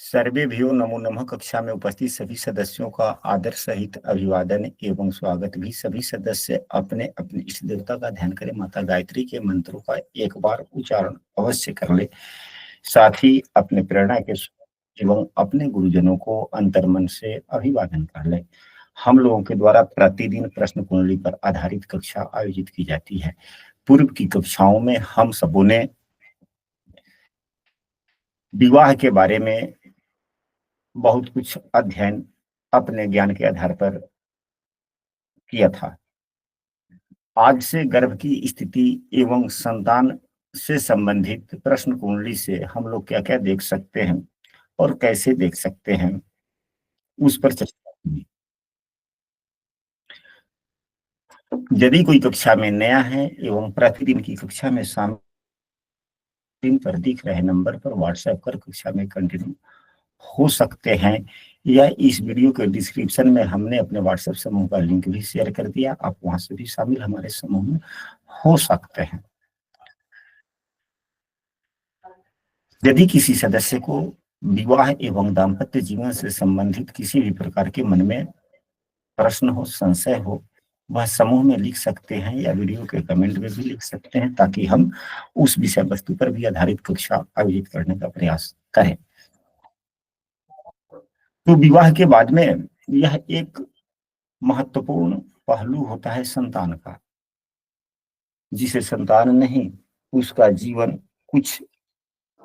सर्वेभ्यो नमो नमः। कक्षा में उपस्थित सभी सदस्यों का आदर सहित अभिवादन एवं स्वागत भी। सभी सदस्य अपने अपने इष्ट देवता का ध्यान करें। माता गायत्री के मंत्रों का एक बार उच्चारण अवश्य कर ले। साथ ही अपने प्रेरणा के एवं अपने गुरुजनों को अंतर्मन से अभिवादन कर ले। हम लोगों के द्वारा प्रतिदिन प्रश्न कुंडली पर आधारित कक्षा आयोजित की जाती है। पूर्व की कक्षाओं में हम सबों ने विवाह के बारे में बहुत कुछ अध्ययन अपने ज्ञान के आधार पर किया था। आज से गर्भ की स्थिति एवं संतान से संबंधित प्रश्न कुंडली से हम लोग क्या क्या देख सकते हैं और कैसे देख सकते हैं, उस पर चर्चा करेंगे। यदि कोई कक्षा में नया है एवं प्रतिदिन की कक्षा में शामिल पर दिख रहे नंबर पर व्हाट्सएप कर कक्षा में कंटिन्यू हो सकते हैं, या इस वीडियो के डिस्क्रिप्शन में हमने अपने व्हाट्सएप समूह का लिंक भी शेयर कर दिया। आप वहां से भी शामिल हमारे समूह में हो सकते हैं। यदि किसी सदस्य को विवाह एवं दाम्पत्य जीवन से संबंधित किसी भी प्रकार के मन में प्रश्न हो, संशय हो, वह समूह में लिख सकते हैं या वीडियो के कमेंट में भी लिख सकते हैं, ताकि हम उस विषय वस्तु पर भी आधारित कक्षा आयोजित करने का प्रयास करें। तो विवाह के बाद में यह एक महत्वपूर्ण पहलू होता है संतान का। जिसे संतान नहीं, उसका जीवन कुछ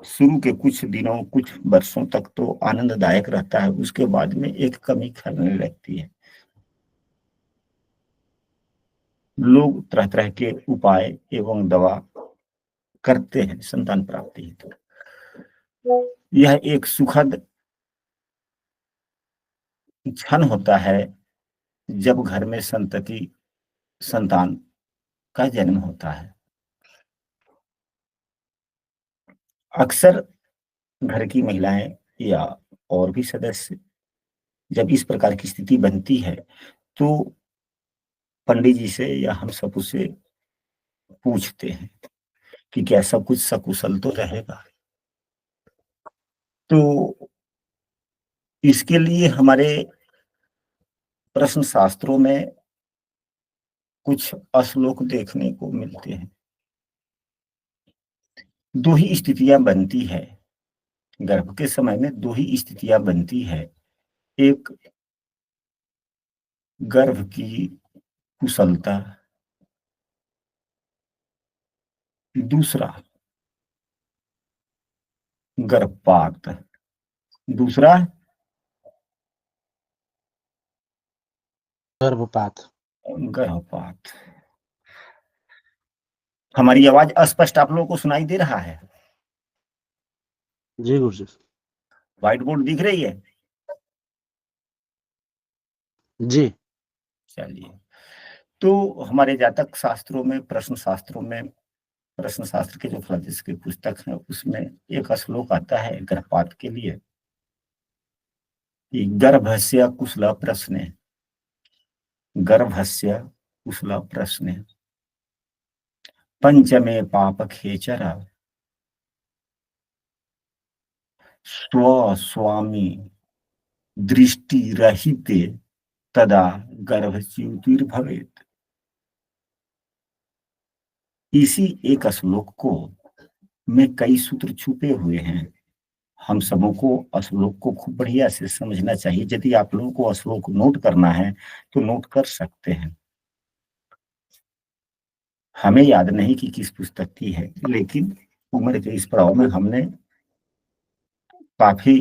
शुरू के कुछ दिनों, कुछ वर्षों तक तो आनंददायक रहता है, उसके बाद में एक कमी खलने लगती है। लोग तरह तरह के उपाय एवं दवा करते हैं संतान प्राप्ति हेतु। यह एक सुखद क्षण होता है जब घर में संतति संतान का जन्म होता है। अक्सर घर की महिलाएं या और भी सदस्य जब इस प्रकार की स्थिति बनती है तो पंडित जी से या हम सब उससे पूछते हैं कि क्या सब कुछ सकुशल तो रहेगा। तो इसके लिए हमारे प्रश्न शास्त्रों में कुछ श्लोक देखने को मिलते हैं। दो ही स्थितियां बनती है गर्भ के समय में, दो ही स्थितियां बनती है। एक गर्भ की कुशलता, दूसरा गर्भपात। दूसरा गर्भपात। गर्भपात। हमारी आवाज स्पष्ट आप लोगों को सुनाई दे रहा है? जी गुरु जी। व्हाइट बोर्ड दिख रही है? जी। चलिए, तो हमारे जातक शास्त्रों में, प्रश्न शास्त्रों में, प्रश्न शास्त्र के जो फ्रांसिस की पुस्तक है उसमें एक श्लोक आता है गर्भपात के लिए कि गर्भस्य कुशल प्रश्न, गर्भस्य कुशल प्रश्न पंचमे पाप खेचर स्वस्वामी दृष्टि रहिते तदा गर्भच्युतिर्भवेत्। इसी एक श्लोक को में कई सूत्र छुपे हुए हैं। हम सबों को श्लोक को खूब बढ़िया से समझना चाहिए। यदि आप लोगों को श्लोक नोट करना है तो नोट कर सकते हैं। हमें याद नहीं कि किस पुस्तक की है, लेकिन उम्र के इस पड़ाव में हमने काफी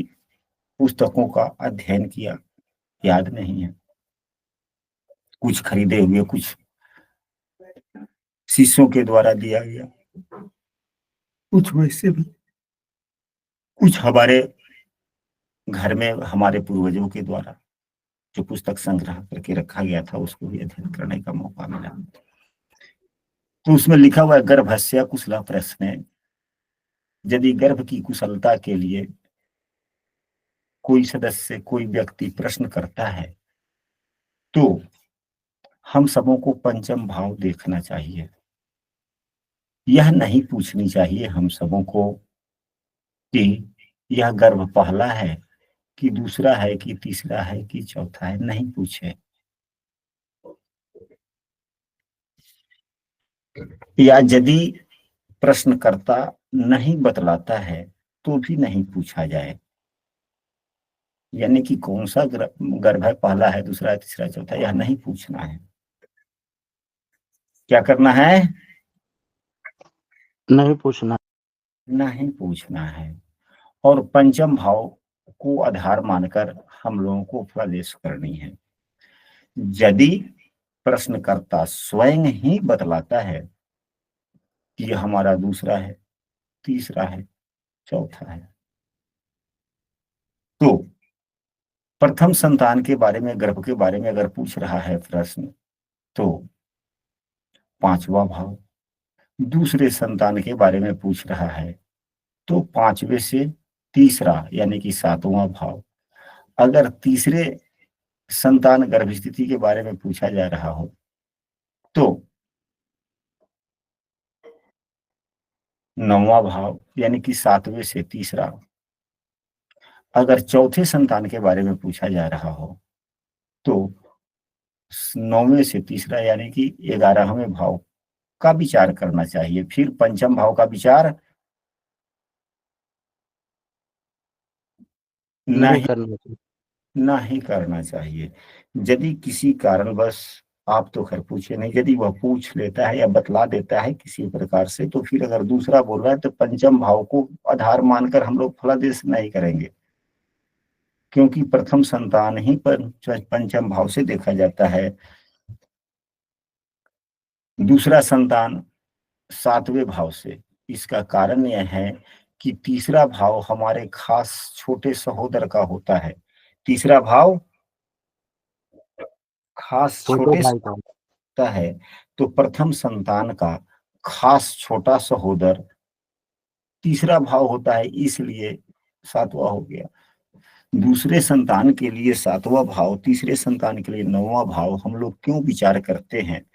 पुस्तकों का अध्ययन किया, याद नहीं है। कुछ खरीदे हुए, कुछ शिष्यों के द्वारा दिया गया, कुछ वैसे भी, कुछ हमारे घर में हमारे पूर्वजों के द्वारा जो पुस्तक संग्रह करके रखा गया था उसको भी अध्ययन करने का मौका मिला। तो उसमें लिखा हुआ है गर्भस्य कुशल प्रश्न। यदि गर्भ की कुशलता के लिए कोई सदस्य, कोई व्यक्ति प्रश्न करता है तो हम सबों को पंचम भाव देखना चाहिए। यह नहीं पूछनी चाहिए हम सबों को कि यह गर्भ पहला है कि दूसरा है कि तीसरा है कि चौथा है, नहीं पूछे। या यदि प्रश्नकर्ता नहीं बतलाता है तो भी नहीं पूछा जाए। यानी कि कौन सा गर्भ है, पहला है, दूसरा है, तीसरा, चौथा, यह नहीं पूछना है। क्या करना है? नहीं पूछना। नहीं पूछना है। और पंचम भाव को आधार मानकर हम लोगों को प्रवेश करनी है। यदि प्रश्नकर्ता स्वयं ही बतलाता है कि यह हमारा दूसरा है, तीसरा है, चौथा है, तो प्रथम संतान के बारे में, गर्भ के बारे में अगर पूछ रहा है प्रश्न, तो पांचवा भाव। दूसरे संतान के बारे में पूछ रहा है तो पांचवे से तीसरा यानी कि सातवां भाव। अगर तीसरे संतान गर्भ स्थिति के बारे में पूछा जा रहा हो तो नौवां भाव यानी कि सातवें से तीसरा। अगर चौथे संतान के बारे में पूछा जा रहा हो तो नौवें से तीसरा यानी कि 11वें भाव का विचार करना चाहिए। फिर पंचम भाव का विचार नहीं नहीं करना चाहिए। नहीं करना चाहिए। यदि किसी कारणवश, आप तो खैर पूछे नहीं, यदि वह पूछ लेता है या बतला देता है किसी प्रकार से, तो फिर अगर दूसरा बोल रहा है तो पंचम भाव को आधार मानकर हम लोग फलादेश नहीं करेंगे, क्योंकि प्रथम संतान ही पर पंचम भाव से देखा जाता है। दूसरा संतान सातवें भाव से। इसका कारण यह है कि तीसरा भाव हमारे खास छोटे सहोदर का होता है। तीसरा भाव खास छोटे छोटे भाई का। होता है, तो प्रथम संतान का खास छोटा सहोदर तीसरा भाव होता है, इसलिए सातवां हो गया। दूसरे संतान के लिए सातवां भाव, तीसरे संतान के लिए नौवां भाव हम लोग क्यों विचार करते हैं?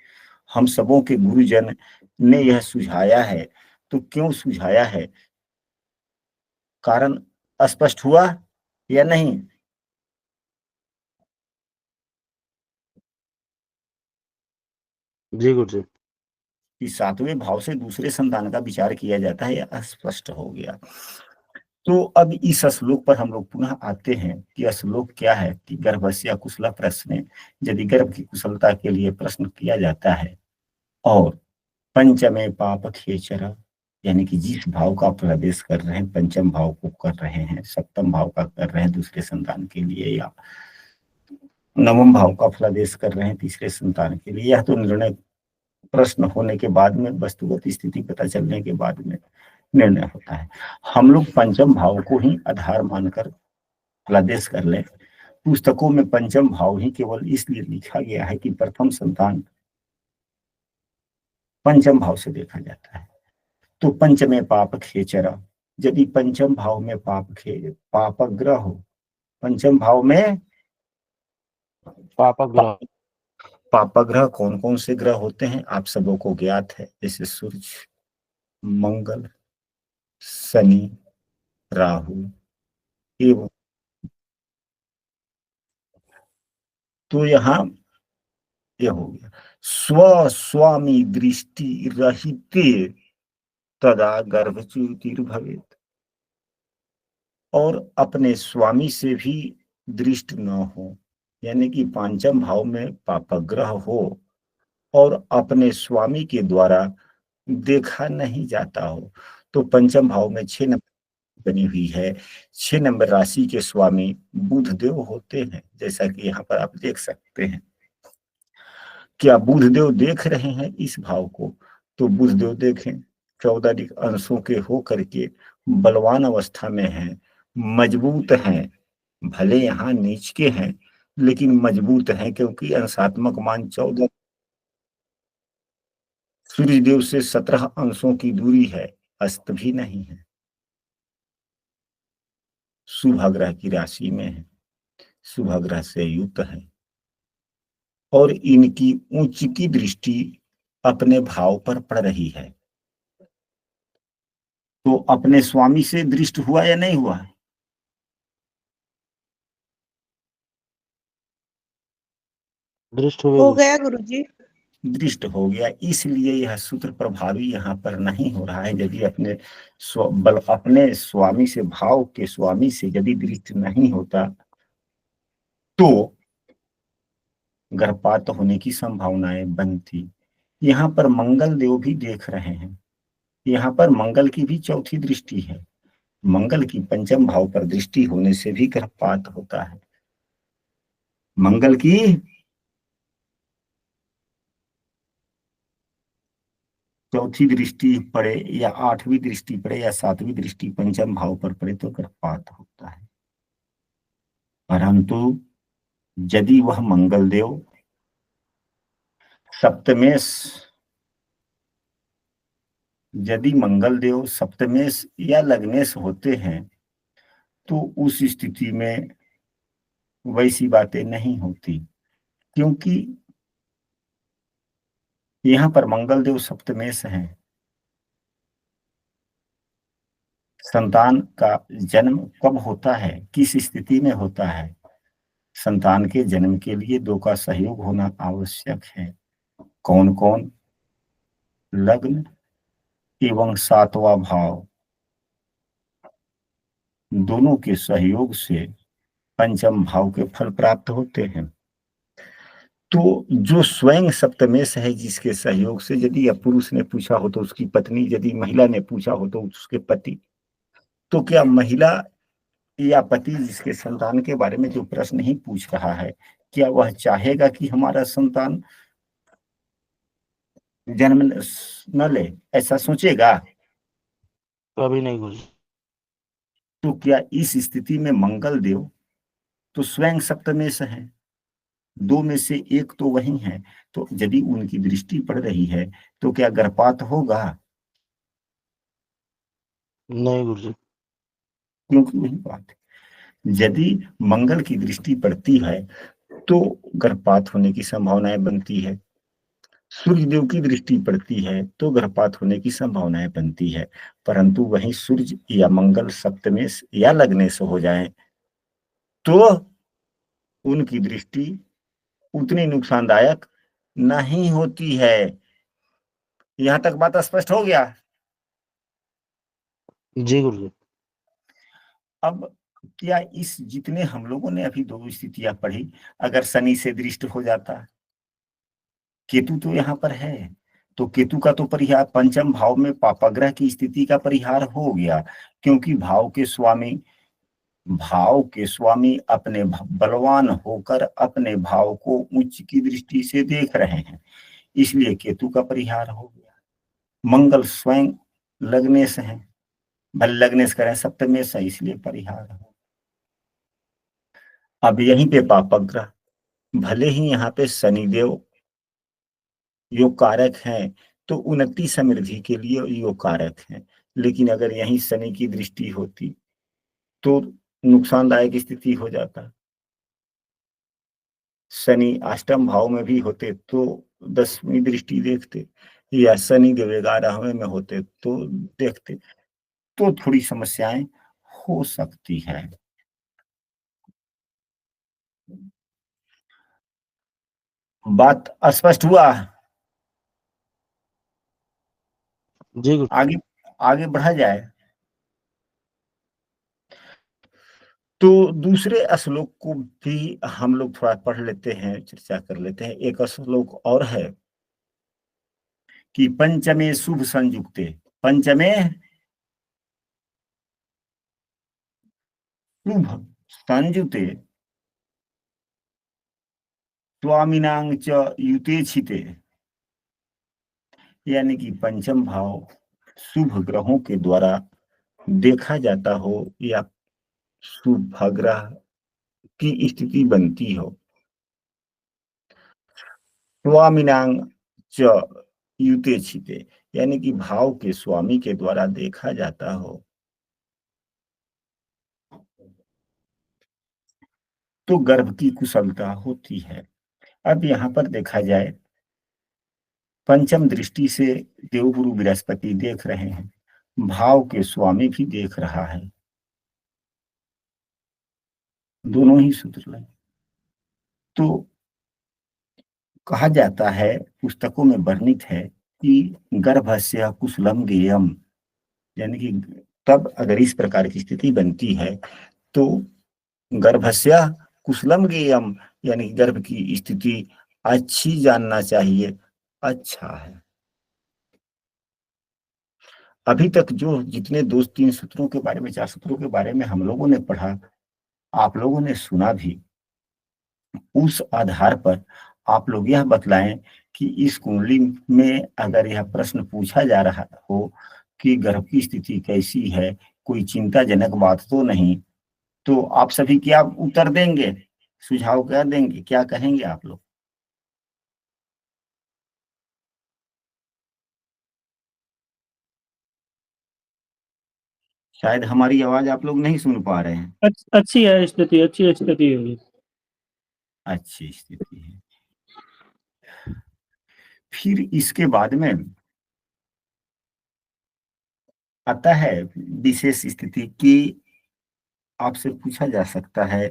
हम सबों के गुरुजन ने यह सुझाया है, तो क्यों सुझाया है, कारण स्पष्ट हुआ या नहीं? जी गुरु जी। कि सातवें भाव से दूसरे संतान का विचार किया जाता है, यह स्पष्ट हो गया। तो अब इस श्लोक पर हम लोग पुनः आते हैं कि श्लोक क्या है कि गर्भस्य कुशल प्रश्न। यदि गर्भ की कुशलता के लिए प्रश्न किया जाता है और पंचमे पाप खेचर, यानी कि जिस भाव का प्रवेश कर रहे हैं, पंचम भाव को कर रहे हैं, सप्तम भाव का कर रहे हैं दूसरे संतान के लिए, या नवम भाव का फलादेश कर रहे हैं तीसरे संतान के लिए, यह तो निर्णय प्रश्न होने के बाद में, वस्तुगत स्थिति पता चलने के बाद में निर्णय होता है। हम लोग पंचम भाव को ही आधार मानकर फलादेश कर लें। पुस्तकों में पंचम भाव ही केवल इसलिए लिखा गया है कि प्रथम संतान पंचम भाव से देखा जाता है। तो पंच में पाप खेचरा, यदि पंचम भाव में पाप ग्रह हो, पंचम भाव में पापग्रह। पापग्रह कौन कौन से ग्रह होते हैं आप सबों को ज्ञात है, जैसे सूर्य, मंगल, शनि, राहु एवं। तो यहाँ यह हो गया स्व स्वामी दृष्टि रहिते तदा गर्भच्युतिर्भवेत्। और अपने स्वामी से भी दृष्ट न हो, यानी कि पांचम भाव में पापग्रह हो और अपने स्वामी के द्वारा देखा नहीं जाता हो। तो पंचम भाव में 6 नंबर बनी हुई है। 6 नंबर राशि के स्वामी बुध देव होते हैं, जैसा कि यहाँ पर आप देख सकते हैं। क्या बुध देव देख रहे हैं इस भाव को? तो बुध देव देखें, 14 अंशों के हो करके बलवान अवस्था में हैं, मजबूत हैं, भले यहाँ नीच के हैं लेकिन मजबूत हैं, क्योंकि अंशात्मक मान 14 सूर्य देव से 17 अंशों की दूरी है, अस्त भी नहीं है, शुभ ग्रह की राशि में है, शुभ ग्रह से युक्त है, और इनकी उच्च की दृष्टि अपने भाव पर पड़ रही है। तो अपने स्वामी से दृष्ट हुआ या नहीं हुआ? दृष्ट हो गया हो गुरु। गया गुरुजी। दृष्ट हो गया, इसलिए यह सूत्र प्रभावी यहाँ पर नहीं हो रहा है। यदि अपने स्वामी से, भाव के स्वामी से यदि दृष्ट नहीं होता तो गर्भपात होने की संभावनाएं बनती। यहाँ पर मंगल देव भी देख रहे हैं, यहाँ पर मंगल की भी चौथी दृष्टि है। मंगल की पंचम भाव पर दृष्टि होने से भी गर्भपात होता है। मंगल की चौथी दृष्टि पड़े या आठवीं दृष्टि पड़े या सातवीं दृष्टि पंचम भाव पर पड़े तो गर्भपात होता है। परंतु यदि वह मंगल देव सप्तमेश, यदि मंगल देव सप्तमेश या लग्नेश होते हैं तो उस स्थिति में वैसी बातें नहीं होती, क्योंकि यहाँ पर मंगल देव सप्तमेश हैं। संतान का जन्म कब होता है, किस स्थिति में होता है? संतान के जन्म के लिए दो का सहयोग होना आवश्यक है। कौन कौन? लग्न एवं सातवां भाव दोनों के सहयोग से पंचम भाव के फल प्राप्त होते हैं। तो जो स्वयं सप्तमेश है, जिसके सहयोग से, यदि या पुरुष ने पूछा हो तो उसकी पत्नी, यदि महिला ने पूछा हो तो उसके पति, तो क्या महिला या पति जिसके संतान के बारे में जो प्रश्न ही पूछ रहा है, क्या वह चाहेगा कि हमारा संतान जन्म न ले? ऐसा सोचेगा? कभी नहीं गुरु। तो क्या इस स्थिति में मंगल देव तो स्वयं सप्तमेश है, दो में से एक तो वही है, तो यदि उनकी दृष्टि पड़ रही है तो क्या गर्भपात होगा? नहीं गुरु जी। क्योंकि वही बात है, यदि मंगल की दृष्टि पड़ती है तो गर्भपात होने की संभावनाएं बनती है। सूर्य देव की दृष्टि पड़ती है तो गर्भपात होने की संभावनाएं बनती है। परंतु वहीं सूर्य या मंगल सप्तमेश या लग्नेश हो जाए तो उनकी दृष्टि उतनी नुकसानदायक नहीं होती है। यहां तक बात स्पष्ट हो गया? जी गुरु जी। अब क्या इस जितने हम लोगों ने अभी दो स्थितियां पढ़ी, अगर शनि से दृष्ट हो जाता, केतु तो यहाँ पर है, तो केतु का तो परिहार पंचम भाव में पापाग्रह की स्थिति का परिहार हो गया, क्योंकि भाव के स्वामी अपने बलवान होकर अपने भाव को उच्च की दृष्टि से देख रहे हैं, इसलिए केतु का परिहार हो गया। मंगल स्वयं लग्नेश है, भले लग्नेश करें सप्तमेश है, इसलिए परिहार हो। अब यहीं पे पापग्रह, भले ही यहाँ पे शनिदेव योग कारक हैं तो उन्नति समृद्धि के लिए योग कारक हैं, लेकिन अगर यहीं शनि की दृष्टि होती तो नुकसानदायक स्थिति हो जाता। शनि अष्टम भाव में भी होते तो 10वीं दृष्टि देखते, या शनि देव 11वें में होते तो देखते, तो थोड़ी समस्याएं हो सकती है। बात स्पष्ट हुआ? जी गुरु। आगे आगे बढ़ा जाए तो दूसरे श्लोक को भी हम लोग थोड़ा पढ़ लेते हैं, चर्चा कर लेते हैं। एक श्लोक और है कि पंचमे शुभ संयुक्ते, पंचमे शुभ संयुते स्वामिनांग च युते छिते, यानी कि पंचम भाव शुभ ग्रहों के द्वारा देखा जाता हो या शुभ ग्रह की स्थिति बनती हो, स्वामिनांग च युते छिते, यानी कि भाव के स्वामी के द्वारा देखा जाता हो, तो गर्भ की कुशलता होती है। अब यहाँ पर देखा जाए, पंचम दृष्टि से देवगुरु बृहस्पति देख रहे हैं, भाव के स्वामी भी देख रहा है, दोनों ही सूत्र लें तो कहा जाता है, पुस्तकों में वर्णित है कि गर्भस्य कुशलम गेयम, यानी कि तब अगर इस प्रकार की स्थिति बनती है तो गर्भस्य कुशलम गेयम, यानी कि गर्भ की स्थिति अच्छी जानना चाहिए, अच्छा है। अभी तक जो जितने दो तीन सूत्रों के बारे में, चार सूत्रों के बारे में हम लोगों ने पढ़ा, आप लोगों ने सुना भी, उस आधार पर आप लोग यह बतलाएं कि इस कुंडली में अगर यह प्रश्न पूछा जा रहा हो कि गर्भ की स्थिति कैसी है, कोई चिंताजनक बात तो नहीं, तो आप सभी क्या उत्तर देंगे, सुझाव क्या देंगे, क्या कहेंगे आप लोग? शायद हमारी आवाज आप लोग नहीं सुन पा रहे हैं। अच्छी है स्थिति, अच्छी स्थिति होगी। अच्छी स्थिति है। फिर इसके बाद में आता है विशेष स्थिति की, आपसे पूछा जा सकता है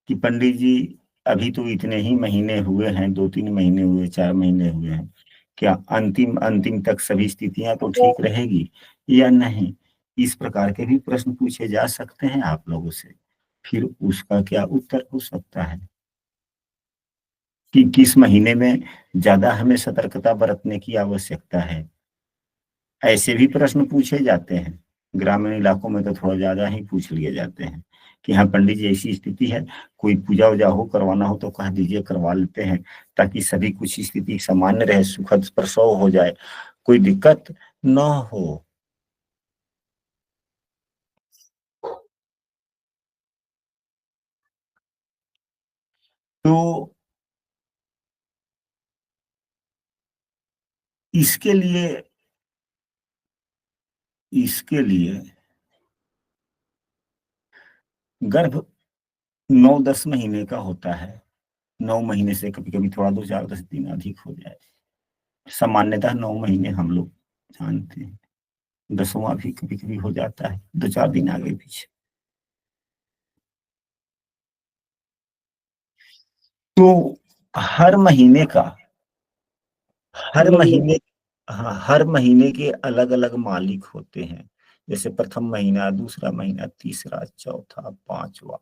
कि पंडित जी अभी तो इतने ही महीने हुए हैं, 2-3 महीने हुए, 4 महीने हुए हैं, क्या अंतिम अंतिम तक सभी स्थितियां तो ठीक रहेगी या नहीं? इस प्रकार के भी प्रश्न पूछे जा सकते हैं आप लोगों से। फिर उसका क्या उत्तर हो सकता है कि किस महीने में ज्यादा हमें सतर्कता बरतने की आवश्यकता है, ऐसे भी प्रश्न पूछे जाते हैं। ग्रामीण इलाकों में तो थोड़ा ज्यादा ही पूछ लिए जाते हैं कि हाँ पंडित जी ऐसी स्थिति है, कोई पूजा वूजा हो, करवाना हो तो कह दीजिए, करवा लेते हैं, ताकि सभी कुछ स्थिति सामान्य रहे, सुखद प्रसव हो जाए, कोई दिक्कत न हो। तो इसके लिए इसके लिए गर्भ 9-10 महीने का होता है। 9 महीने से कभी कभी थोड़ा 2-4-10 दिन अधिक हो जाए, सामान्यतः 9 महीने हम लोग जानते हैं। 10वां भी कभी कभी हो जाता है, 2-4 दिन आगे पीछे। तो हर महीने का, हर महीने, हाँ, हर महीने के अलग अलग मालिक होते हैं। जैसे प्रथम महीना, दूसरा महीना, तीसरा, चौथा, पांचवा,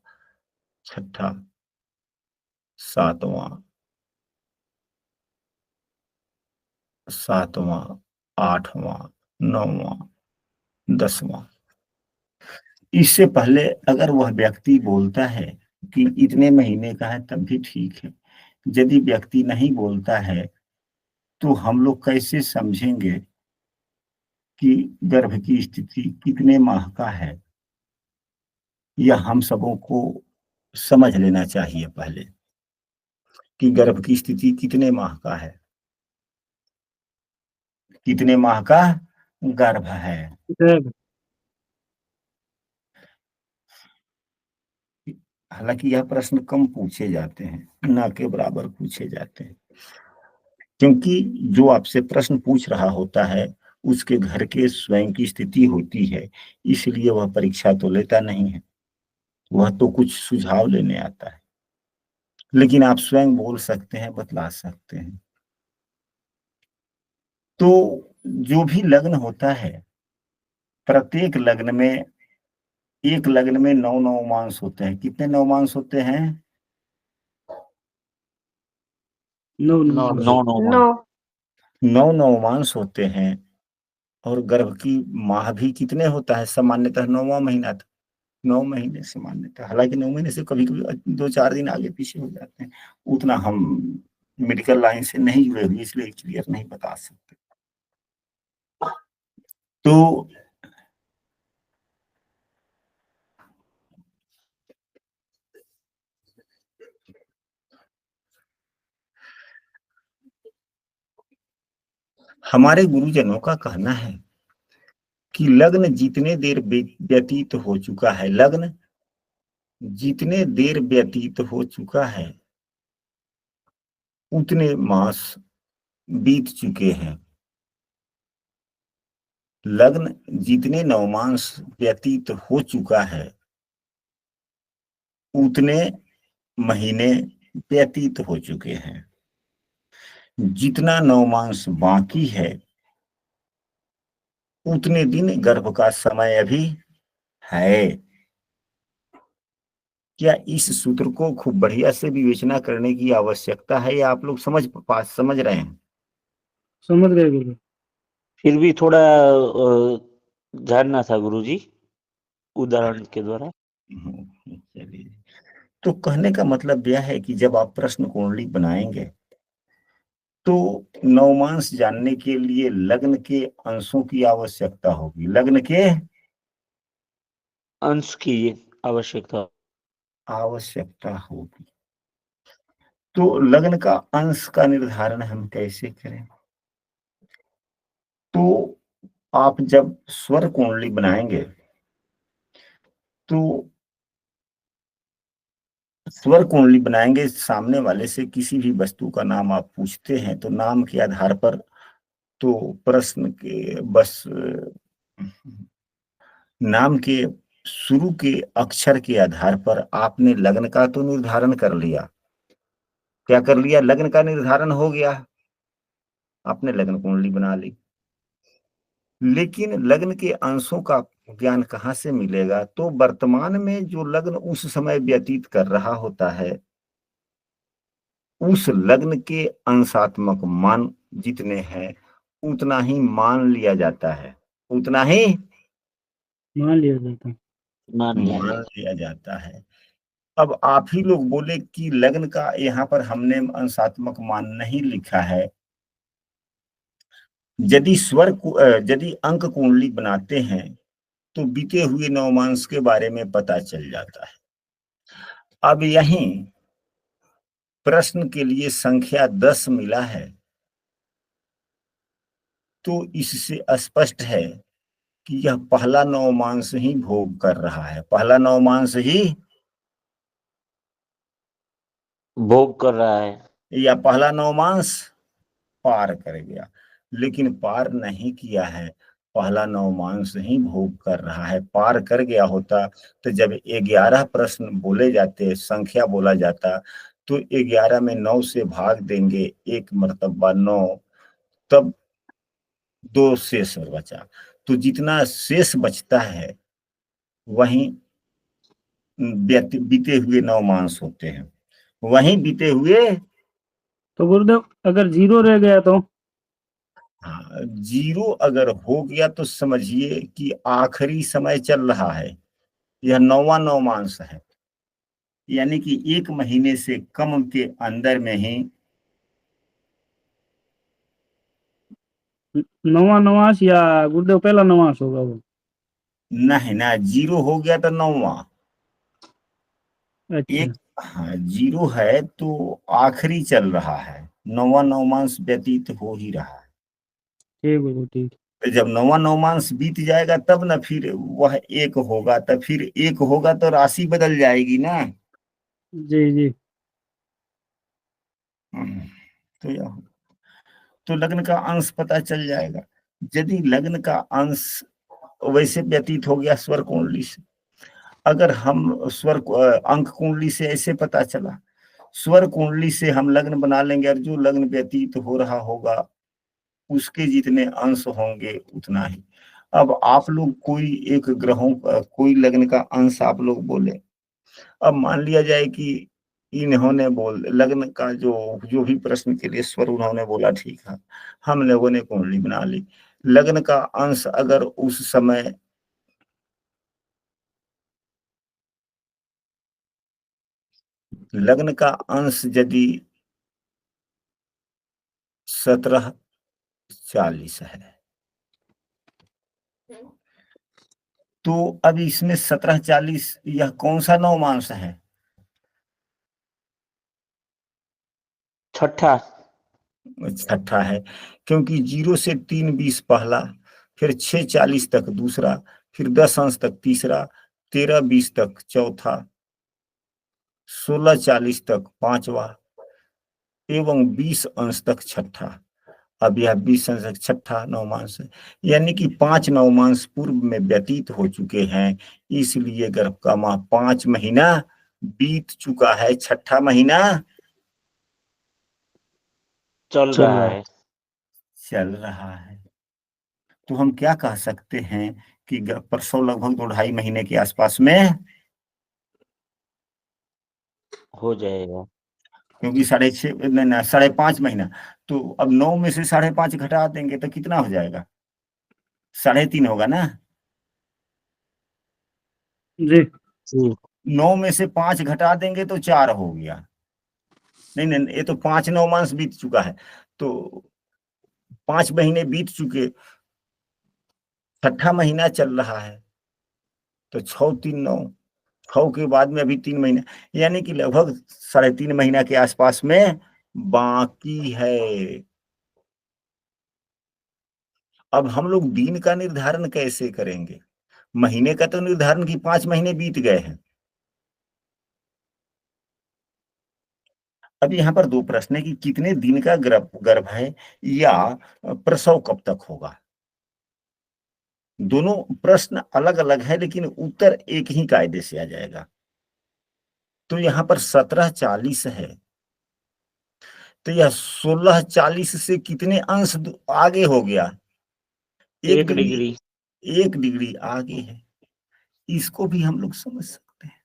छठा, सातवां, सातवां, आठवां, नौवां, 10वां। इससे पहले अगर वह व्यक्ति बोलता है कि इतने महीने का है तब भी ठीक है। यदि व्यक्ति नहीं बोलता है तो हम लोग कैसे समझेंगे कि गर्भ की स्थिति कितने माह का है? यह हम सबों को समझ लेना चाहिए पहले कि गर्भ की स्थिति कितने माह का है, कितने माह का गर्भ है। हालांकि यह प्रश्न कम पूछे जाते हैं, ना के बराबर पूछे जाते हैं, क्योंकि जो आपसे प्रश्न पूछ रहा होता है उसके घर के स्वयं की स्थिति होती है, इसलिए वह परीक्षा तो लेता नहीं है, वह तो कुछ सुझाव लेने आता है। लेकिन आप स्वयं बोल सकते हैं, बतला सकते हैं। तो जो भी लग्न होता है, प्रत्येक लग्न में, एक लग्न में 9 नवमांश होते हैं। कितने नवमांश होते हैं? 9 9 9 नवमांश होते हैं। और गर्भ की माह भी कितने होता है? सामान्यतः 9वां महीना था, 9 महीने सामान्यतः। हालांकि 9 महीने से कभी कभी 2-4 दिन आगे पीछे हो जाते हैं, उतना हम मेडिकल लाइन से नहीं जुड़े हुए, इसलिए क्लियर नहीं बता सकते। तो हमारे गुरुजनों का कहना है कि लग्न जितने देर व्यतीत हो चुका है, लग्न जितने देर व्यतीत हो चुका है उतने मास बीत चुके हैं। लग्न जितने नवमांश व्यतीत हो चुका है उतने महीने व्यतीत हो चुके हैं। जितना नवमांश बाकी है उतने दिन गर्भ का समय अभी है। क्या इस सूत्र को खूब बढ़िया से विवेचना करने की आवश्यकता है या आप लोग समझ रहे हैं? समझ गए गुरु। फिर भी थोड़ा जानना था गुरुजी, उदाहरण के द्वारा। चलिए, तो कहने का मतलब यह है कि जब आप प्रश्न कुंडली बनाएंगे तो नवमांश जानने के लिए लग्न के अंशों की आवश्यकता होगी। लग्न के अंश की आवश्यकता होगी। तो लग्न का अंश का निर्धारण हम कैसे करें? तो आप जब स्वर कुंडली बनाएंगे तो स्वर कुंडली बनाएंगे, सामने वाले से किसी भी वस्तु का नाम आप पूछते हैं तो नाम के आधार पर, तो प्रश्न के बस नाम के शुरू के अक्षर के आधार पर आपने लग्न का तो निर्धारण कर लिया। क्या कर लिया? लग्न का निर्धारण हो गया, आपने लग्न कुंडली बना ली। लेकिन लग्न के अंशों का ज्ञान कहाँ से मिलेगा? तो वर्तमान में जो लग्न उस समय व्यतीत कर रहा होता है उस लग्न के अंशात्मक मान जितने हैं उतना ही मान लिया जाता है, उतना ही मान लिया जाता। मान मान लिया जाता है। अब आप ही लोग बोले कि लग्न का यहाँ पर हमने अंशात्मक मान नहीं लिखा है। यदि अंक कुंडली बनाते हैं तो बीते हुए नवमांश के बारे में पता चल जाता है। अब यहीं प्रश्न के लिए संख्या 10 मिला है तो इससे स्पष्ट है कि यह पहला नवमांश ही भोग कर रहा है, पहला नवमांश ही भोग कर रहा है, या पहला नवमांश पार कर गया। लेकिन पार नहीं किया है, पहला नवमांश ही भोग कर रहा है। पार कर गया होता तो जब 11 प्रश्न बोले जाते, संख्या बोला जाता, तो 11 में 9 से भाग देंगे, एक मर्तबा 9, तब 2 शेष बचा। तो जितना शेष बचता है वहीं बीते हुए नवमांश होते हैं, वहीं बीते हुए। तो गुरुदेव अगर 0 रह गया तो? हाँ, 0 अगर हो गया तो समझिए कि आखिरी समय चल रहा है, यह 9वां नवमांश है, यानी कि 1 महीने से कम के अंदर में ही 9वां नवास या गुरुदेव पहला नवास होगा वो? नहीं ना, 0 हो गया तो 9वां। अच्छा एक, हाँ 0 है तो आखिरी चल रहा है, 9वां नवमांश व्यतीत हो ही रहा है। ठीक गुरु ठीक। तो जब 9वां नवमांश बीत जाएगा तब ना फिर वह 1 होगा, तब फिर 1 होगा तो राशि बदल जाएगी ना। जी जी। तो यह, तो लग्न का अंश पता चल जाएगा। यदि लग्न का अंश वैसे व्यतीत हो गया स्वर कुंडली से, अगर हम अंक कुंडली से ऐसे पता चला, स्वर कुंडली से हम लग्न बना लेंगे और जो लग्न व्यतीत हो रहा होगा उसके जितने अंश होंगे उतना ही। अब आप लोग कोई एक ग्रहों का कोई लग्न का अंश आप लोग बोले, अब मान लिया जाए कि इन्होंने बोल लग्न का जो जो भी प्रश्न के लिए स्वर उन्होंने बोला, ठीक है, हम लोगों ने कुंडली बना ली। लग्न का अंश अगर उस समय लग्न का अंश यदि 1740 है तो अब इसमें 1740 यह कौन सा नवमांश है? छठा छठा है, क्योंकि 0 से 3 20 पहला, फिर 6 40 तक दूसरा, फिर 10 अंश तक तीसरा, 13 20 तक चौथा, 16 40 तक पांचवा एवं 20 अंश तक छठा। अब यह 20 अंश तक छठा नवमांश है, यानी कि 5 नवमांश पूर्व में व्यतीत हो चुके हैं, इसलिए गर्भ का माह 5 महीना बीत चुका है, छठा महीना चल रहा है। चल रहा है। तो हम क्या कह सकते हैं कि प्रसव लगभग 2 ढाई महीने के आसपास में, हो जाएगा। क्योंकि 6.5 नहीं, नहीं, 5.5 महीना। तो अब 9 में से 5.5 घटा देंगे तो कितना हो जाएगा? 3.5 होगा ना। जी। जी। 9 में से 5 घटा देंगे तो 4 हो गया। नहीं नहीं, ये तो 5 9 मास बीत चुका है। तो 5 महीने बीत चुके, छठा महीना चल रहा है। तो 6 3 9, 6 के बाद में अभी 3 महीना, यानी कि लगभग 3.5 महीना के आसपास में बाकी है। अब हम लोग दिन का निर्धारण कैसे करेंगे? महीने का तो निर्धारण कि 5 महीने बीत गए हैं। अब यहाँ पर दो प्रश्न है कि कितने दिन का गर्भ गर्भ है, या प्रसव कब तक होगा। दोनों प्रश्न अलग अलग है, लेकिन उत्तर एक ही कायदे से आ जाएगा। तो यहाँ पर 1740 है, तो यह 1640 से कितने अंश आगे हो गया? 1 डिग्री। डिग्री। 1 डिग्री आगे है। इसको भी हम लोग समझ सकते हैं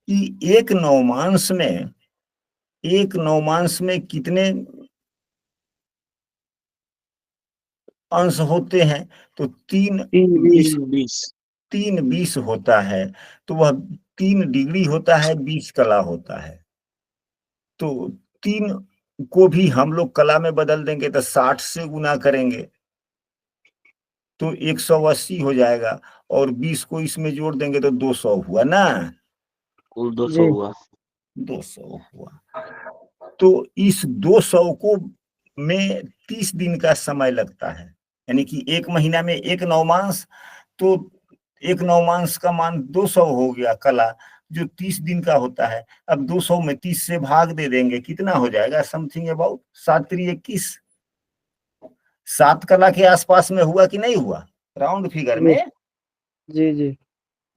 कि एक नवमांश में कितने अंश होते हैं? तो 3 20। 20। 3 20 होता है। तो वह 3 डिग्री होता है, 20 कला होता है। तो 3 को भी हम लोग कला में बदल देंगे तो 60 से गुना करेंगे तो 180 हो जाएगा, और 20 को इसमें जोड़ देंगे तो 200 हुआ ना। कुल 200 जी। हुआ। 200 हुआ। तो इस 200 को में 30 दिन का समय लगता है, यानी कि 1 महीना में 1 नवमांश। तो 1 नवमांश का मान 200 हो गया कला, जो 30 दिन का होता है। अब 200 में 30 से भाग दे देंगे, कितना हो जाएगा? Something about 7×3 = 21। 7 कला के आसपास में हुआ कि नहीं हुआ राउंड फिगर जी। में? जी। जी।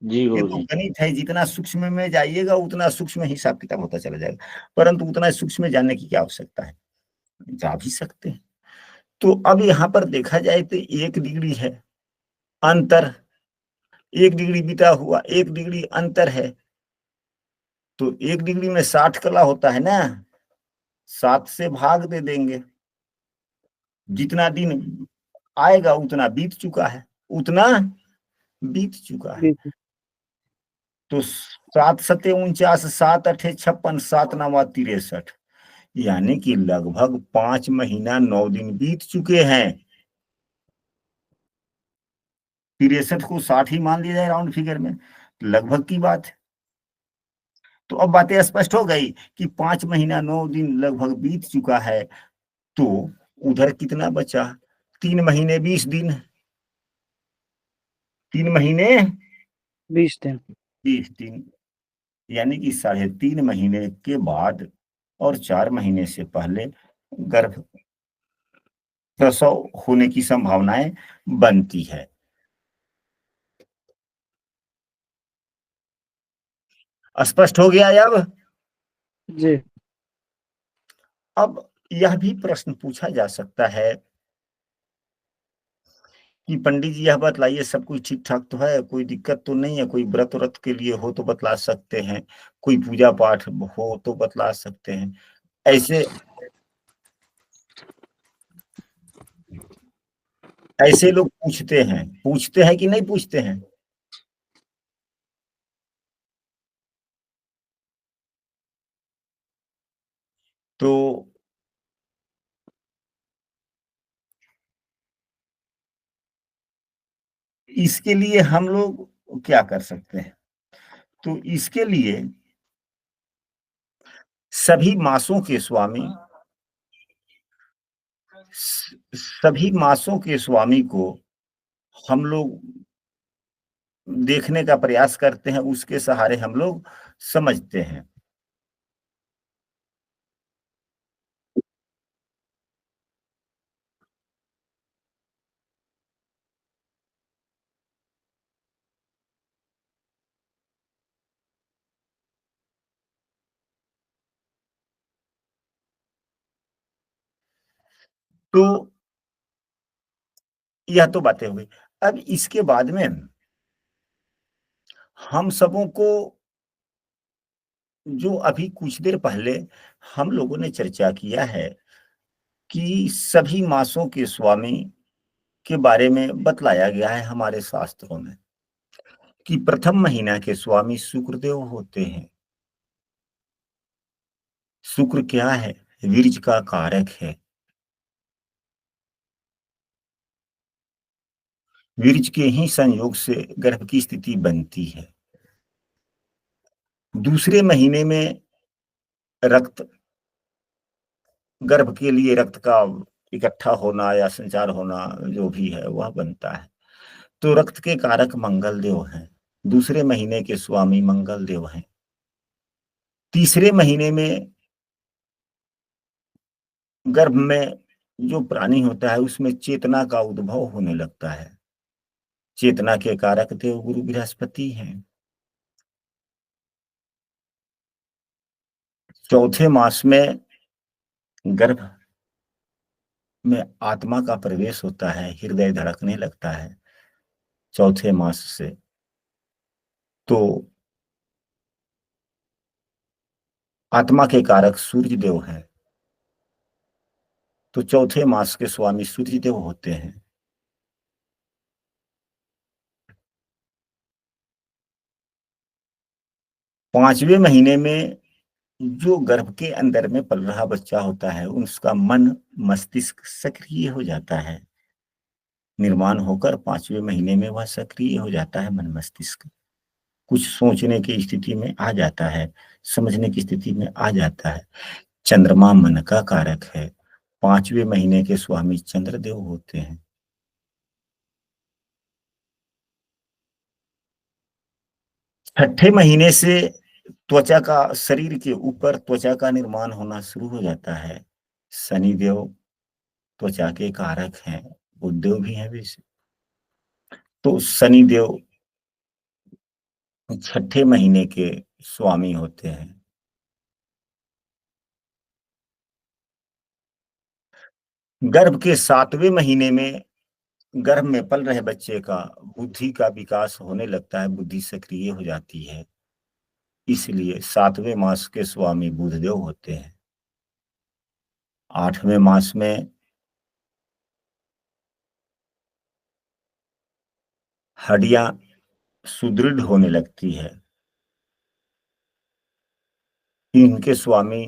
जी ये गुरु तो जी। गणित है, जितना सूक्ष्म में जाइएगा उतना सूक्ष्म हिसाब किताब होता चला जाएगा। परंतु उतना सूक्ष्म में जानने की क्या आवश्यकता है, जा भी सकते हैं। तो अब यहाँ पर देखा जाए तो 1 डिग्री है अंतर, 1 डिग्री बीता हुआ, 1 डिग्री अंतर है। तो 1 डिग्री में 60 कला होता है ना, 7 से भाग दे देंगे। जितना दिन आएगा उतना बीत चुका है, उतना बीत चुका है। जी। तो 7×7 = 49, 7×8 = 56, 7×9 = 63, यानी कि लगभग 5 महीना 9 दिन बीत चुके हैं। 63 को 60 ही मान लिया जाए राउंड फिगर में, लगभग की बात है। तो अब बातें स्पष्ट हो गई कि 5 महीना 9 दिन लगभग बीत चुका है। तो उधर कितना बचा? 3 महीने 20 दिन। 3 महीने 20 दिन। 20 दिन, यानी कि 3.5 महीने के बाद और 4 महीने से पहले गर्भ प्रसव होने की संभावनाएं बनती है। स्पष्ट हो गया अब? जी। अब यह भी प्रश्न पूछा जा सकता है कि पंडित जी यह बतलाइए, सब कुछ ठीक ठाक तो है, कोई दिक्कत तो नहीं है? कोई व्रत व्रत के लिए हो तो बतला सकते हैं, कोई पूजा पाठ हो तो बतला सकते हैं। ऐसे ऐसे लोग पूछते हैं कि नहीं पूछते हैं? तो इसके लिए हम लोग क्या कर सकते हैं? तो इसके लिए सभी मासों के स्वामी सभी मासों के स्वामी को हम लोग देखने का प्रयास करते हैं, उसके सहारे हम लोग समझते हैं। तो यह तो बातें हो गई। अब इसके बाद में हम सबों को, जो अभी कुछ देर पहले हम लोगों ने चर्चा किया है कि सभी मासों के स्वामी के बारे में बतलाया गया है हमारे शास्त्रों में कि प्रथम महीना के स्वामी शुक्रदेव होते हैं। शुक्र क्या है? वीर्य का कारक है। वीर्य के ही संयोग से गर्भ की स्थिति बनती है। दूसरे महीने में रक्त, गर्भ के लिए रक्त का इकट्ठा होना या संचार होना जो भी है वह बनता है। तो रक्त के कारक मंगल देव हैं। दूसरे महीने के स्वामी मंगल देव हैं। तीसरे महीने में गर्भ में जो प्राणी होता है उसमें चेतना का उद्भव होने लगता है। चेतना के कारक देव गुरु बृहस्पति हैं। चौथे मास में गर्भ में आत्मा का प्रवेश होता है, हृदय धड़कने लगता है चौथे मास से। तो आत्मा के कारक सूर्य देव हैं। तो चौथे मास के स्वामी सूर्य देव होते हैं। पांचवें महीने में जो गर्भ के अंदर में पल रहा बच्चा होता है उसका मन मस्तिष्क सक्रिय हो जाता है। निर्माण होकर पांचवें महीने में वह सक्रिय हो जाता है। मन मस्तिष्क कुछ सोचने की स्थिति में आ जाता है, समझने की स्थिति में आ जाता है। चंद्रमा मन का कारक है। पांचवें महीने के स्वामी चंद्रदेव होते हैं। छठे महीने से त्वचा का, शरीर के ऊपर त्वचा का निर्माण होना शुरू हो जाता है। शनिदेव त्वचा के कारक हैं, बुधदेव भी हैं वैसे। तो शनिदेव छठे महीने के स्वामी होते हैं। गर्भ के सातवें महीने में गर्भ में पल रहे बच्चे का बुद्धि का विकास होने लगता है, बुद्धि सक्रिय हो जाती है। इसलिए सातवें मास के स्वामी बुधदेव होते हैं। आठवें मास में हड्डियां सुदृढ़ होने लगती है। इनके स्वामी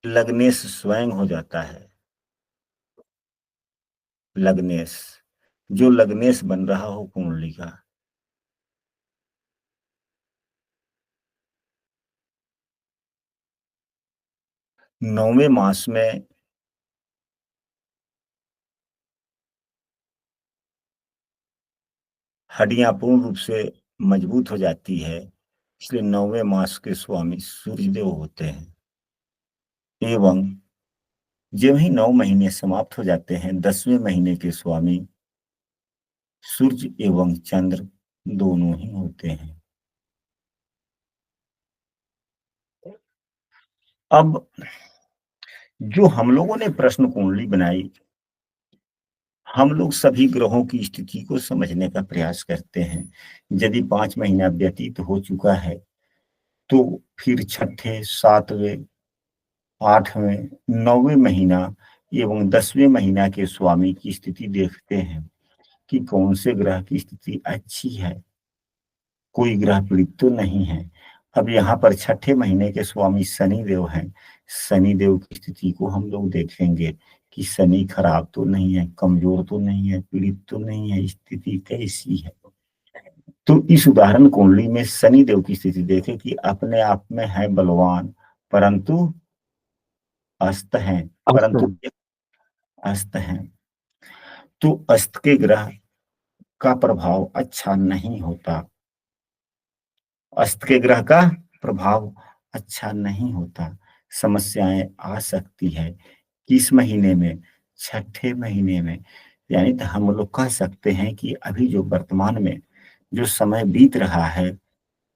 लग्नेश स्वयं हो जाता है। लग्नेश, जो लग्नेश बन रहा हो कुंडली का। नौवें मास में हड्डियां पूर्ण रूप से मजबूत हो जाती है। इसलिए नौवें मास के स्वामी सूर्यदेव होते हैं। एवं जब ही 9 महीने समाप्त हो जाते हैं, 10वें महीने के स्वामी सूर्य एवं चंद्र दोनों ही होते हैं। अब जो हम लोगों ने प्रश्न कुंडली बनाई, हम लोग सभी ग्रहों की स्थिति को समझने का प्रयास करते हैं। यदि 5 महीना व्यतीत हो चुका है तो फिर छठे, सातवें, आठवें, 9वें महीना एवं 10वें महीना के स्वामी की स्थिति देखते हैं कि कौन से ग्रह की स्थिति अच्छी है, कोई ग्रह पीड़ित तो नहीं है। अब यहाँ पर छठे महीने के स्वामी शनि देव हैं। शनि देव की स्थिति को हम लोग देखेंगे कि शनि खराब तो नहीं है, कमजोर तो नहीं है, पीड़ित तो नहीं है, स्थिति कैसी है। तो इस उदाहरण कुंडली में शनि देव की स्थिति देखें कि अपने आप में है बलवान, परंतु अस्त हैं, परंतु अस्त हैं। तो अस्त के ग्रह का प्रभाव अच्छा नहीं होता। अस्त के ग्रह का प्रभाव अच्छा नहीं होता। समस्याएं आ सकती है। किस महीने में? छठे महीने में। यानी तो हम लोग कह सकते हैं कि अभी जो वर्तमान में जो समय बीत रहा है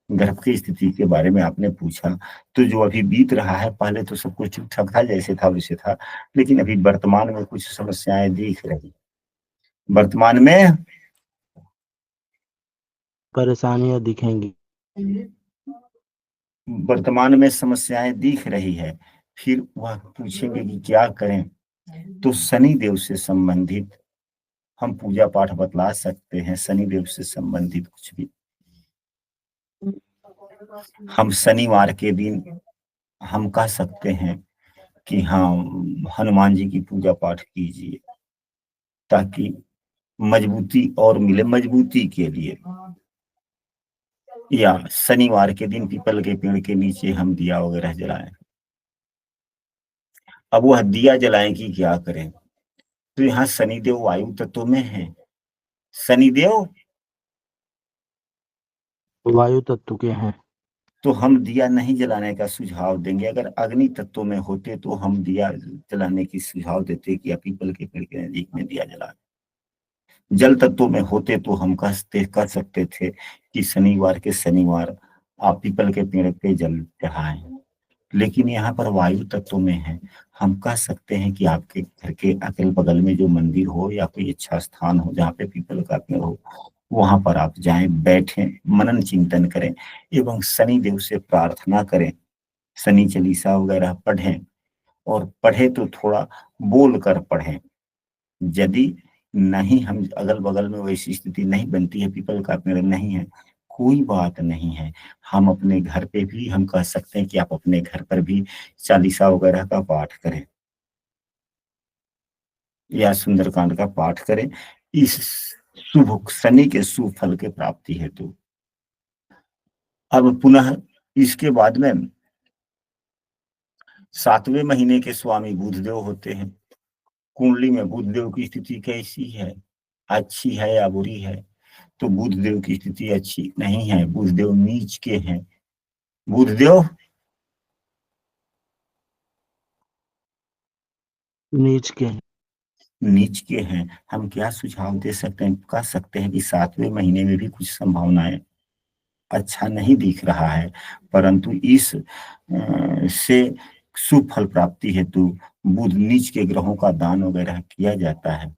गर्भ की स्थिति के बारे में आपने पूछा, तो जो अभी बीत रहा है, पहले तो सब कुछ ठीक ठाक था, जैसे था वैसे था, लेकिन अभी वर्तमान में कुछ समस्याएं दिख रही। वर्तमान में परेशानियां दिखेंगी। वर्तमान में समस्याएं दिख रही है। फिर वह पूछेंगे कि क्या करें, तो शनि देव से संबंधित हम पूजा पाठ बतला सकते हैं। शनि देव से संबंधित कुछ भी हम शनिवार के दिन हम कह सकते हैं कि हाँ, हनुमान जी की पूजा पाठ कीजिए, ताकि मजबूती और मिले। मजबूती के लिए, या शनिवार के दिन पीपल के पेड़ के नीचे हम दिया वगैरह जलाएं। अब वह दिया जलाएं कि क्या करें, तो यहाँ शनिदेव वायु तत्व में है। शनिदेव वायु तत्व के हैं। तो हम दिया नहीं जलाने का सुझाव देंगे। अगर अग्नि तत्व में होते तो हम दिया जलाने की सुझाव देते कि आप पीपल के पेड़ के नजदीक में दिया जला। जल तत्व में होते तो हम कह सकते थे कि शनिवार के शनिवार आप पीपल के पेड़ पे जल चढ़ाएं। लेकिन यहाँ पर वायु तत्व में है, हम कह सकते हैं कि आपके घर के अगल बगल में जो मंदिर हो या कोई अच्छा स्थान हो जहाँ पे पीपल का पेड़ हो, वहां पर आप जाएं, बैठें, मनन चिंतन करें एवं शनि देव से प्रार्थना करें। शनि चालीसा वगैरह पढ़ें, और पढ़े तो थोड़ा बोल कर पढ़ें। यदि नहीं, हम अगल बगल में वैसी स्थिति नहीं बनती है, पीपल का पेड़ नहीं है, कोई बात नहीं है। हम अपने घर पे भी हम कह सकते हैं कि आप अपने घर पर भी चालीसा वगैरह का पाठ करें या सुंदरकांड का पाठ करें, इस शुभ शनि के शुभ फल के प्राप्ति हेतु। अब पुनः इसके बाद में 7वें महीने के स्वामी बुधदेव होते हैं। कुंडली में बुधदेव की स्थिति कैसी है, अच्छी है या बुरी है? तो बुधदेव की स्थिति अच्छी नहीं है, बुधदेव नीच के हैं। बुधदेव नीच के हैं। नीच के हैं। हम क्या सुझाव दे सकते हैं? कह सकते हैं कि 7वें महीने में भी कुछ संभावनाएं अच्छा नहीं दिख रहा है, परंतु इस से शुभ फल प्राप्ति हेतु बुध नीच के ग्रहों का दान वगैरह किया जाता है।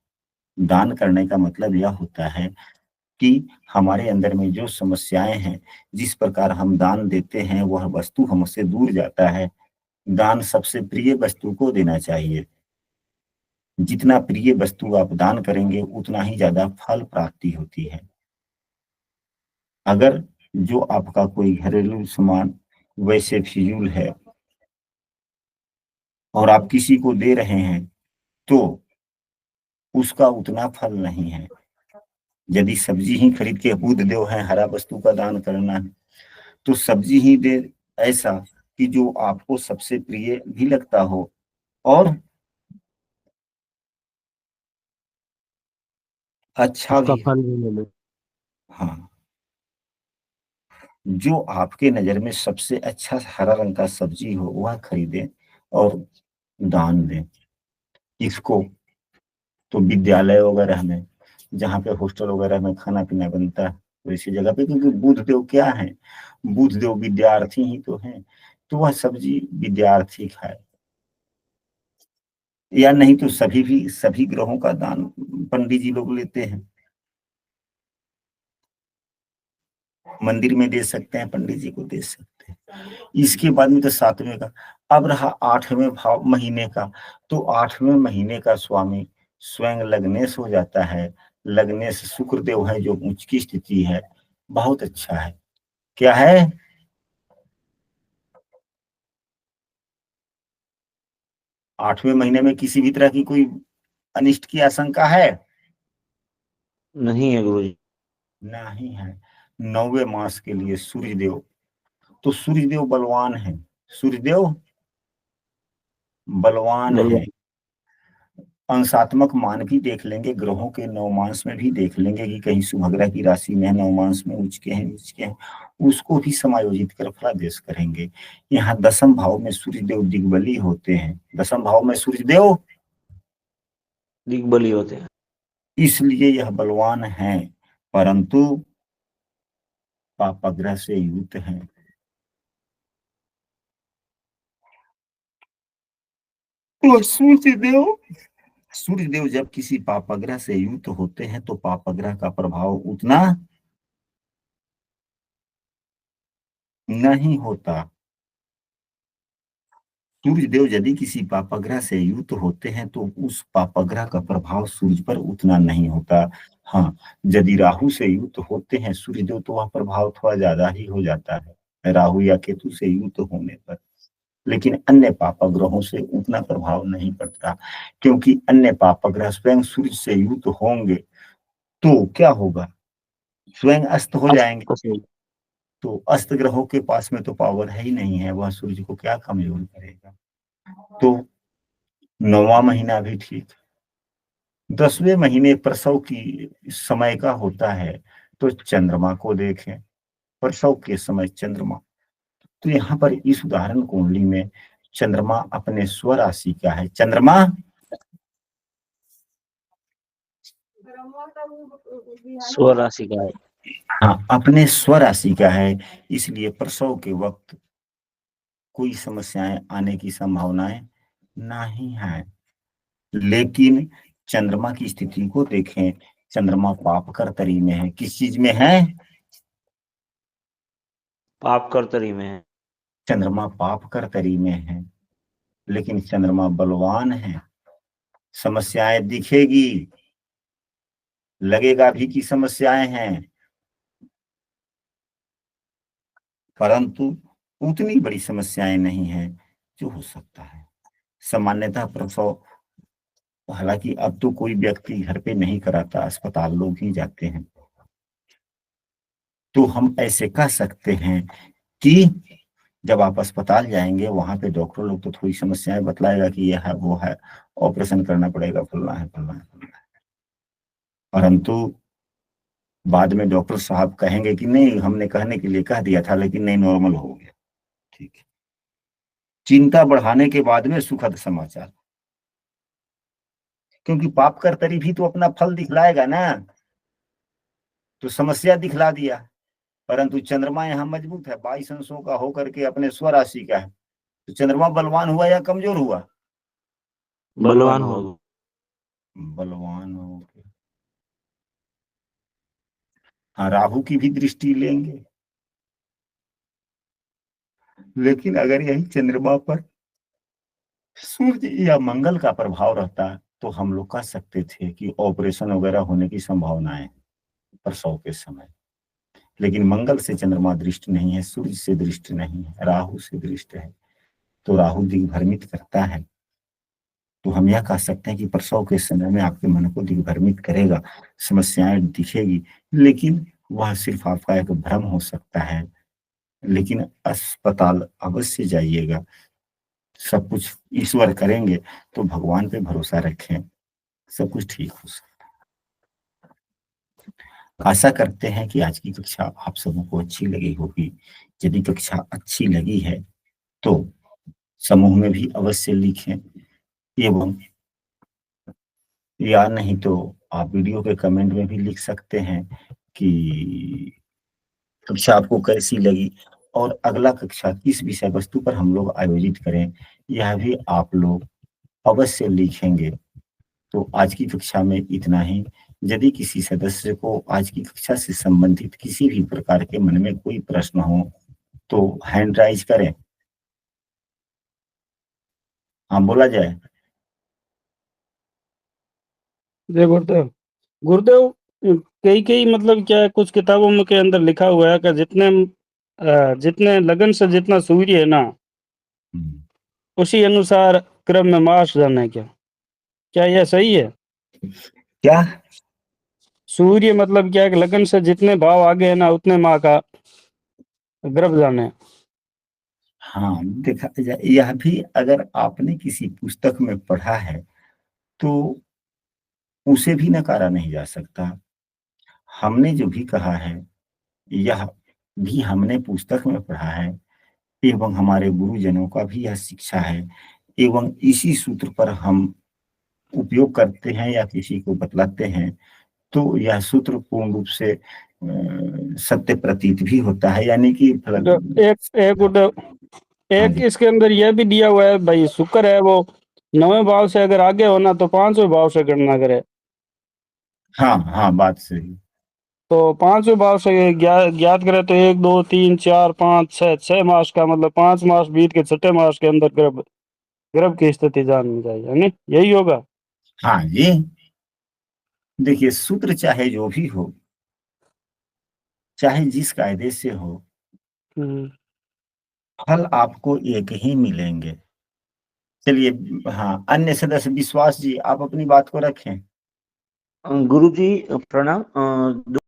दान करने का मतलब यह होता है कि हमारे अंदर में जो समस्याएं हैं, जिस प्रकार हम दान देते हैं वह वस्तु हमसे दूर जाता है। दान सबसे प्रिय वस्तु को देना चाहिए। जितना प्रिय वस्तु आप दान करेंगे उतना ही ज्यादा फल प्राप्ति होती है। अगर जो आपका कोई घरेलू सामान वैसे फिजूल है और आप किसी को दे रहे हैं, तो उसका उतना फल नहीं है। यदि सब्जी ही खरीद के, बुध देव है, हरा वस्तु का दान करना है, तो सब्जी ही दे, ऐसा कि जो आपको सबसे प्रिय भी लगता हो और अच्छा उसका भी। फल भी मिले। हाँ, जो आपके नजर में सबसे अच्छा हरा रंग का सब्जी हो वह खरीदें और दान दें। इसको तो विद्यालय वगैरह में, जहाँ पे हॉस्टल वगैरह में खाना पीना बनता है, वैसी जगह पे, क्योंकि बुध देव क्या है, बुध देव विद्यार्थी ही तो हैं, तो वह सब्जी विद्यार्थी खाए। या नहीं तो सभी ग्रहों का दान पंडित जी लोग लेते हैं, मंदिर में दे सकते हैं, पंडित जी को दे सकते हैं। इसके बाद में तो 7वें का। अब रहा 8वें भाव महीने का, तो 8वें महीने का स्वामी स्वयं लग्नेश हो जाता है। लग्नेश शुक्रदेव है, जो उच्च की स्थिति है, बहुत अच्छा है। क्या है? 8वें महीने में किसी भी तरह की कोई अनिष्ट की आशंका है? नहीं है गुरुजी। नहीं है। 9वें मास के लिए सूर्यदेव, तो सूर्यदेव बलवान है। सूर्यदेव बलवान है। बलवान। अंशात्मक मान भी देख लेंगे, ग्रहों के नवमांश में भी देख लेंगे कि कहीं सुभग्रह की राशि में नवमांश में उच्च के हैं, नीच के हैं, उसको भी समायोजित कर फलादेश करेंगे। यहाँ 10म भाव में सूर्यदेव दिग्बली होते हैं। 10म भाव में सूर्यदेव दिग्बली होते हैं। इसलिए यह बलवान है, परंतु पापग्रह से युक्त हैं। और सूर्य देव जब किसी पापग्रह से युक्त होते हैं तो पापग्रह का प्रभाव उतना नहीं होता। सूर्य देव यदि किसी पापग्रह से युक्त होते हैं तो उस पापग्रह का प्रभाव सूर्य पर उतना नहीं होता। हाँ, यदि राहु से युक्त होते हैं सूर्य देव तो वह प्रभाव थोड़ा ज्यादा ही हो जाता है राहु या केतु से युक्त होने पर। लेकिन अन्य पापग्रहों से उतना प्रभाव नहीं पड़ता, क्योंकि अन्य पापग्रह स्वयं सूर्य से युक्त होंगे तो क्या होगा, स्वयं अस्त हो जाएंगे। तो अस्त ग्रहों के पास में तो पावर है ही नहीं है, वह सूर्य को क्या कमजोर करेगा। तो 9वां महीना भी ठीक, 10वें महीने प्रसव की समय का होता है तो चंद्रमा को देखें, प्रसव के समय चंद्रमा। तो यहाँ पर इस उदाहरण कुंडली में चंद्रमा अपने स्वराशि का है। चंद्रमा स्वराशि का है। हाँ, अपने स्वराशि का है, इसलिए प्रसव के वक्त कोई समस्याएं आने की संभावनाएं नहीं है। लेकिन चंद्रमा की स्थिति को देखें, चंद्रमा पाप कर्तरी में है। किस चीज में है? पाप कर्तरी में है। चंद्रमा पाप कर्तरी में है, लेकिन चंद्रमा बलवान है। समस्याएं दिखेगी, लगेगा भी कि समस्याएं हैं, परंतु उतनी बड़ी समस्याएं नहीं है जो हो सकता है। सामान्यतः प्रसव, हालांकि अब तो कोई व्यक्ति घर पे नहीं कराता, अस्पताल लोग ही जाते हैं। तो हम ऐसे कह सकते हैं कि जब आप अस्पताल जाएंगे वहां पे डॉक्टर लोग तो थोड़ी समस्याएं बतलाएगा कि यह है वो है, ऑपरेशन करना पड़ेगा, फलना है फलना है फलना है। परंतु बाद में डॉक्टर साहब कहेंगे कि नहीं, हमने कहने के लिए कह दिया था लेकिन नहीं, नॉर्मल हो गया। ठीक है। चिंता बढ़ाने के बाद में सुखद समाचार, क्योंकि पाप कर्तरी भी तो अपना फल दिखलाएगा ना। तो समस्या दिखला दिया, परंतु चंद्रमा यहाँ मजबूत है, 22 अंशों का होकर के अपने स्वराशि का है। तो चंद्रमा बलवान हुआ या कमजोर हुआ? बलवान होगा। बलवान हो गया। हाँ, राहु की भी दृष्टि लेंगे, लेकिन अगर यही चंद्रमा पर सूर्य या मंगल का प्रभाव रहता तो हम लोग कह सकते थे कि ऑपरेशन वगैरह होने की संभावनाएं प्रसव के समय। लेकिन मंगल से चंद्रमा दृष्ट नहीं है, सूर्य से दृष्ट नहीं है, राहु से दृष्ट है। तो राहु दिग्भ्रमित करता है। तो हम यह कह सकते हैं कि प्रसव के समय में आपके मन को दिग्भ्रमित करेगा, समस्याएं दिखेगी, लेकिन वह सिर्फ आपका एक भ्रम हो सकता है। लेकिन अस्पताल अवश्य जाइएगा, सब कुछ ईश्वर करेंगे, तो भगवान पे भरोसा रखें, सब कुछ ठीक हो सकता है। आशा करते हैं कि आज की कक्षा आप सबों को अच्छी लगी होगी। यदि कक्षा अच्छी लगी है तो समूह में भी अवश्य लिखें, एवं या नहीं तो आप वीडियो के कमेंट में भी लिख सकते हैं कि कक्षा आपको कैसी लगी और अगला कक्षा किस विषय वस्तु पर हम लोग आयोजित करें, यह भी आप लोग अवश्य लिखेंगे। तो आज की कक्षा में इतना ही। यदि किसी सदस्य को आज की कक्षा से संबंधित किसी भी प्रकार के मन में कोई प्रश्न हो तो हैंड राइज करें। हाँ, बोला जाए। जय गुरुदेव। गुरुदेव, कई कई मतलब क्या है, कुछ किताबों में के अंदर लिखा हुआ है कि जितने लगन से जितना सूर्य है ना, उसी अनुसार क्रम में मास जाना है। क्या यह सही है? क्या? सूर्य मतलब क्या है कि लगन से जितने भाव आगे है ना, उतने माह का गर्भ जाने है। हाँ, देखा जाए, यह भी अगर आपने किसी पुस्तक में पढ़ा है तो उसे भी नकारा नहीं जा सकता। हमने जो भी कहा है यह भी हमने पुस्तक में पढ़ा है, एवं हमारे गुरुजनों का भी यह शिक्षा है, एवं इसी सूत्र पर हम उपयोग करते हैं या किसी को बतलाते हैं। तो यह सूत्र पूर्ण रूप से सत्य प्रतीत भी होता है, यानी कि तो एक गुरुदेव, एक जी। इसके अंदर यह भी दिया हुआ है भाई, शुक्र है वो 9वें भाव से अगर आगे होना तो 5वें भाव से गणना करे। हाँ हाँ, बात सही। तो 5वें भाव से ज्ञात करे तो 1 2 3 4 5 6 6 मास का मतलब 5 मास बीत के 6ठे मास के अंदर गर्भ गर्भ की स्थिति जाननी चाहिए, है ना? यही होगा। हाँ जी, देखिए सूत्र चाहे जो भी हो, चाहे जिस कायदे से हो, हम्म, फल आपको एक ही मिलेंगे। चलिए, हाँ, अन्य सदस्य विश्वास जी, आप अपनी बात को रखें। गुरुजी प्रणाम।